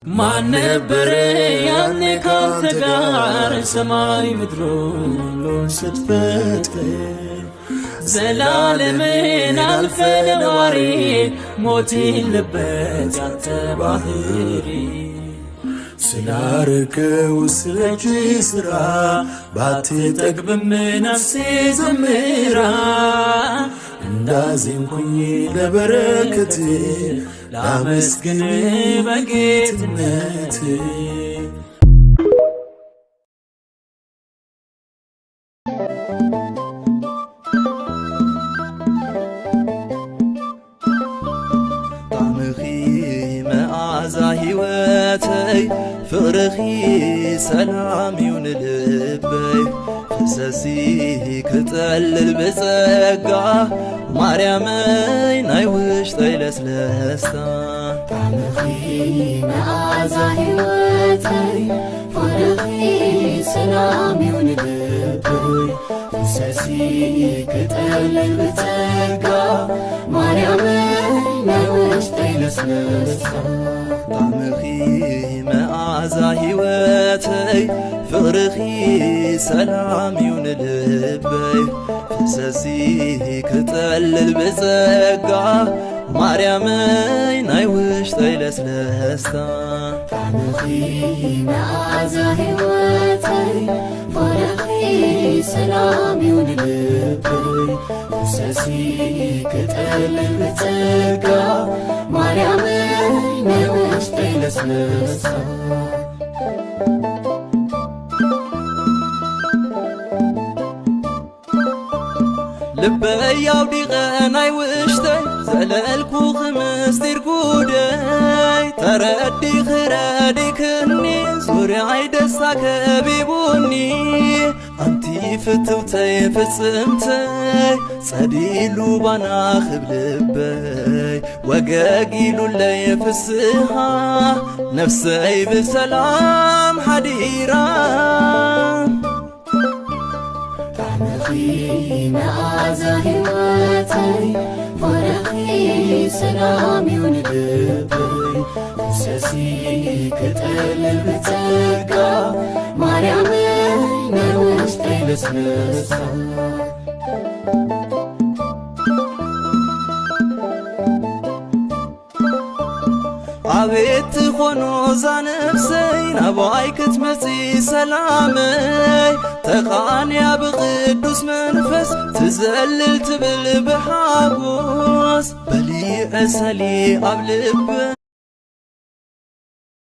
ማን ነበር ያኔ ካንተ ጋር ሰማይ ምድሩን ስትፈጥር ዘላለምን አልፈ ነዋሪ ሞት የለበት ያንተ ባህሪ ስላረከው ስለእጅ ሥራ ባትጠግብም ነፍሴ ዘምራ እንዳዜምኩኝ ለበረከት ላመስግን በጌትነት ጣዕምኺ መዓዛ ሕይወተይ ፍቅርኺ ሰላም ይሁን ልበይ ፍሰሲ ክጠልል ብጸጋ ማርያመይ ናይ ውሽጠይ ለስለስታ ጣዕምኺ መዓዛ ሕይወተይ ፍቅርኺ ሰላም ይሁን ልበይ ፍሰሲ ክጠልል ብጸጋ ማርያመይ ናይ ውሽጠይ ለስለስታ ጣዕምኺ መዓዛ ሕይወተይ ፍቅርኺ ሰላም ይሁን ልበይ ፍሰሲ ክጠልል ብጸጋ ማርያመይ ናይ ውሽጠይ ለስለስታ ጣዕምኺ መዓዛ ሕይወተይ ፍቅርኺ ሰላም ይሁን ልበይ ፍሰሲ ክጠልል ብጸጋ ማርያመይ ናይ ውሽጠይ ለስለስታ ልበይ አውዲቐ ናይ ውሽጠይ ዘለልኩ ምስጢር ጉደይ ተረዲኽ ረዲክኒ ዙርያይ ደስታ ከቢቡኒ ኣንቲ ፍትውተይ ፍጽምተይ ጸዲሉ ባና ኽብልበይ ወገጊሉለይ ፍስሓ ነፍሰይ ብሰላም ሓዲራ ጣዕምኺ መዓዛ ሕይወተይ ፍቅርኺ ሰላም ይሁን ልበይ ፍሰሲ ክጠልል ብጸጋ ማርያመይ ናይ ውሽጠይ ለስለስታ አቤት ኾኖ ዛነፍሰይ ናባይ ክትመጺ ሰላመይ ተቓንያ ብቅዱስ መንፈስ ትዘልል ትብል ብሓጎስ በሊዐ ሰሊ ኣብ ልበይ